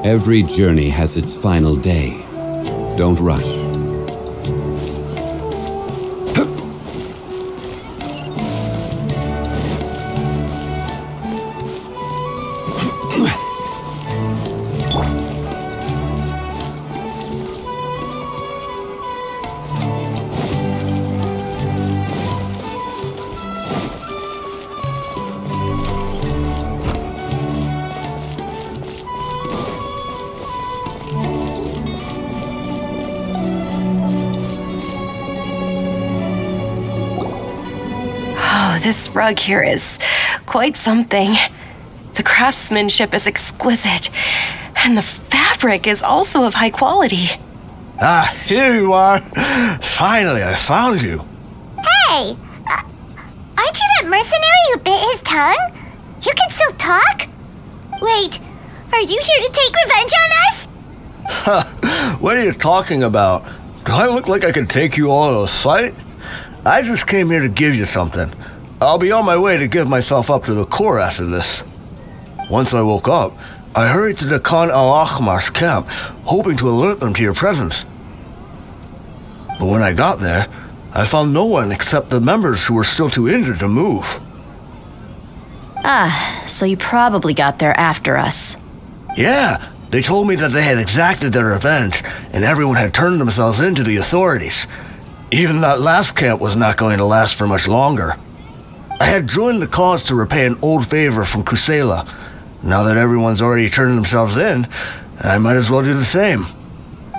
Every journey has its final day. Don't rush. This rug here is quite something. The craftsmanship is exquisite, and the fabric is also of high quality. Ah, here you are. Finally, I found you. Hey! Aren't you that mercenary who bit his tongue? You can still talk? Wait, are you here to take revenge on us? What are you talking about? Do I look like I can take you all to a fight? I just came here to give you something. I'll be on my way to give myself up to the Corps after this. Once I woke up, I hurried to the Khan al-Ahmar's camp, hoping to alert them to your presence. But when I got there, I found no one except the members who were still too injured to move. Ah, so you probably got there after us. Yeah, they told me that they had exacted their revenge, and everyone had turned themselves in to the authorities. Even that last camp was not going to last for much longer. I had joined the cause to repay an old favor from Kusela. Now that everyone's already turned themselves in, I might as well do the same.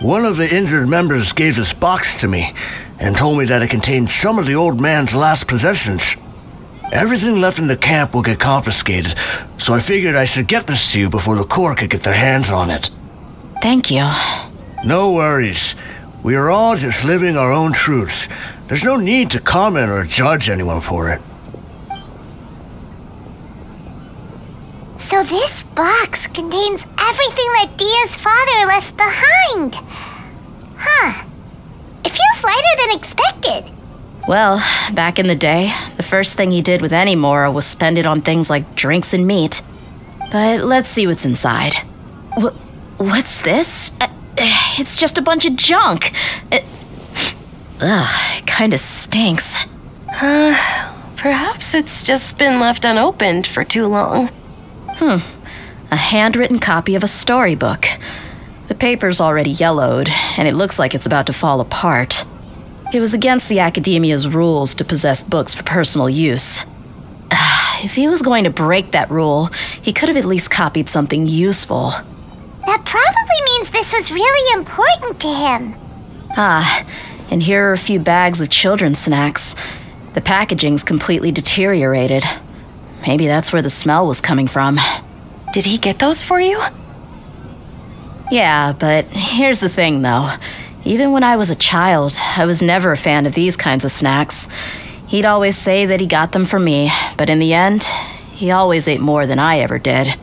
One of the injured members gave this box to me and told me that it contained some of the old man's last possessions. Everything left in the camp will get confiscated, so I figured I should get this to you before the Corps could get their hands on it. Thank you. No worries. We are all just living our own truths. There's no need to comment or judge anyone for it. So this box contains everything that Dia's father left behind. Huh. It feels lighter than expected. Well, back in the day, the first thing he did with any Mora was spend it on things like drinks and meat. But let's see what's inside. What's this? It's just a bunch of junk. It kinda stinks. Perhaps it's just been left unopened for too long. A handwritten copy of a storybook. The paper's already yellowed, and it looks like it's about to fall apart. It was against the Academia's rules to possess books for personal use. If he was going to break that rule, he could have at least copied something useful. That probably means this was really important to him. And here are a few bags of children's snacks. The packaging's completely deteriorated. Maybe that's where the smell was coming from. Did he get those for you? Yeah, but here's the thing, though. Even when I was a child, I was never a fan of these kinds of snacks. He'd always say that he got them for me, but in the end, he always ate more than I ever did.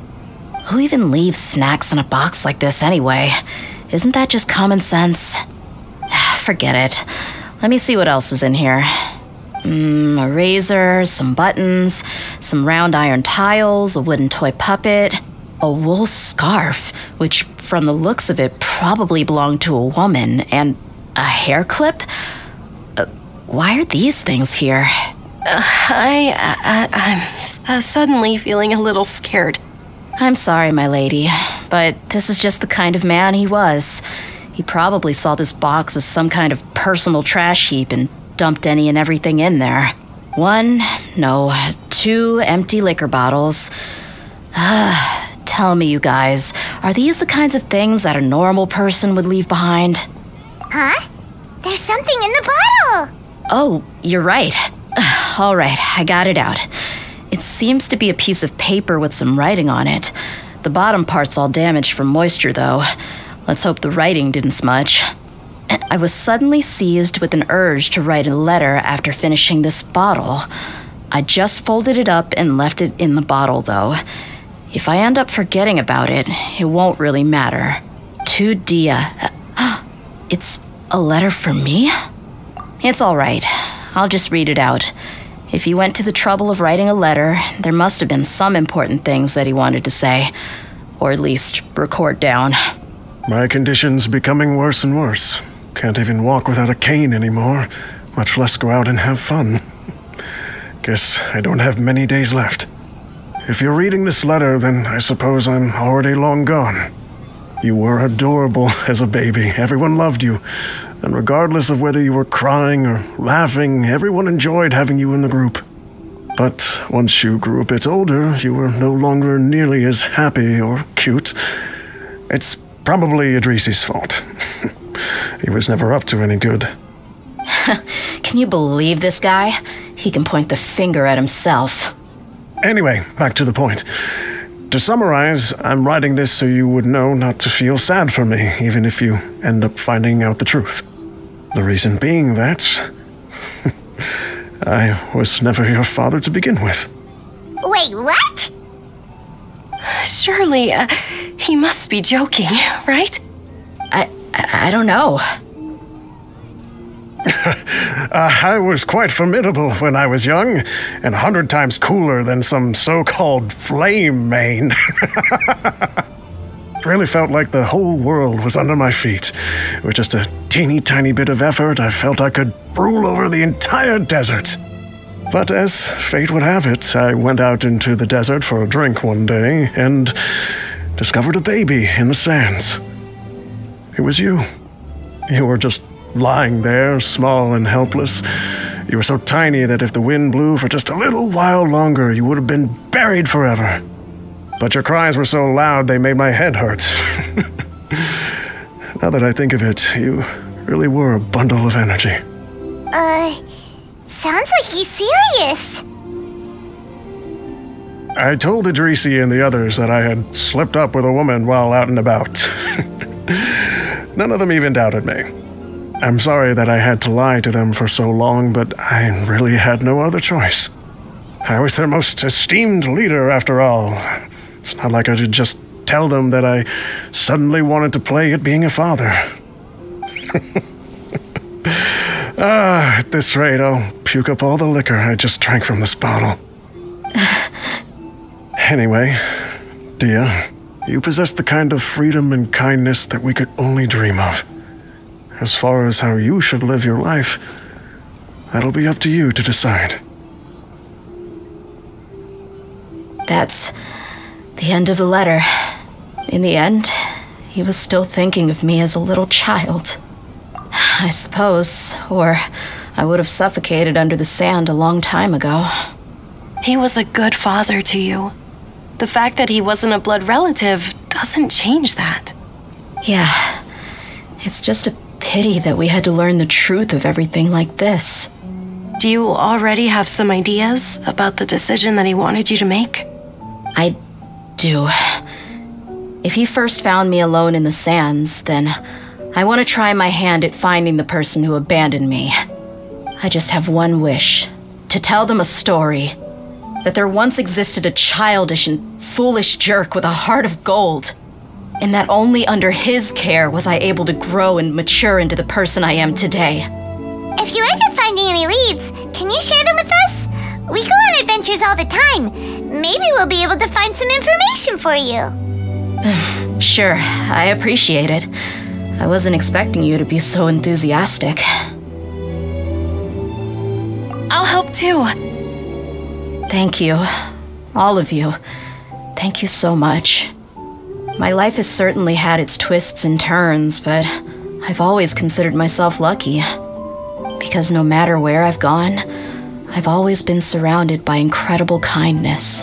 Who even leaves snacks in a box like this anyway? Isn't that just common sense? Forget it. Let me see what else is in here. A razor, some buttons, some round iron tiles, a wooden toy puppet, a wool scarf, which, from the looks of it, probably belonged to a woman, and a hair clip? Why are these things here? I'm suddenly feeling a little scared. I'm sorry, my lady, but this is just the kind of man he was. He probably saw this box as some kind of personal trash heap and dumped any and everything in there. 2 empty liquor bottles. Tell me, you guys, are these the kinds of things that a normal person would leave behind? Huh? There's something in the bottle! Oh, you're right. All right, I got it out. It seems to be a piece of paper with some writing on it. The bottom part's all damaged from moisture, though. Let's hope the writing didn't smudge. I was suddenly seized with an urge to write a letter after finishing this bottle. I just folded it up and left it in the bottle, though. If I end up forgetting about it, it won't really matter. To Dia. It's a letter for me? It's all right. I'll just read it out. If he went to the trouble of writing a letter, there must have been some important things that he wanted to say. or at least record down. My condition's becoming worse and worse. Can't even walk without a cane anymore, much less go out and have fun. Guess I don't have many days left. If you're reading this letter, then I suppose I'm already long gone. You were adorable as a baby. Everyone loved you. And regardless of whether you were crying or laughing, everyone enjoyed having you in the group. But once you grew a bit older, you were no longer nearly as happy or cute. It's probably Idrisi's fault. He was never up to any good. Can you believe this guy? He can point the finger at himself. Anyway, back to the point. To summarize, I'm writing this so you would know not to feel sad for me, even if you end up finding out the truth. The reason being that I was never your father to begin with. Wait, what? Surely, he must be joking, right? I don't know. I was quite formidable when I was young, and 100 times cooler than some so-called flame main. It really felt like the whole world was under my feet. With just a teeny tiny bit of effort, I felt I could rule over the entire desert. But as fate would have it, I went out into the desert for a drink one day and discovered a baby in the sands. It was you. You were just lying there, small and helpless. You were so tiny that if the wind blew for just a little while longer, you would have been buried forever. But your cries were so loud they made my head hurt. Now that I think of it, you really were a bundle of energy. Sounds like he's serious. I told Idrisi and the others that I had slipped up with a woman while out and about. None of them even doubted me. I'm sorry that I had to lie to them for so long, but I really had no other choice. I was their most esteemed leader, after all. It's not like I could just tell them that I suddenly wanted to play at being a father. At this rate, I'll puke up all the liquor I just drank from this bottle. Anyway, Dia, you possess the kind of freedom and kindness that we could only dream of. As far as how you should live your life, that'll be up to you to decide. That's the end of the letter. In the end, he was still thinking of me as a little child. I suppose, or I would have suffocated under the sand a long time ago. He was a good father to you. The fact that he wasn't a blood relative doesn't change that. Yeah, it's just a pity that we had to learn the truth of everything like this. Do you already have some ideas about the decision that he wanted you to make? I do. If he first found me alone in the sands, then I want to try my hand at finding the person who abandoned me. I just have one wish, to tell them a story. That there once existed a childish and foolish jerk with a heart of gold. And that only under his care was I able to grow and mature into the person I am today. If you end up finding any leads, can you share them with us? We go on adventures all the time. Maybe we'll be able to find some information for you. Sure, I appreciate it. I wasn't expecting you to be so enthusiastic. I'll help too. Thank you. All of you. Thank you so much. My life has certainly had its twists and turns, but I've always considered myself lucky. Because no matter where I've gone, I've always been surrounded by incredible kindness.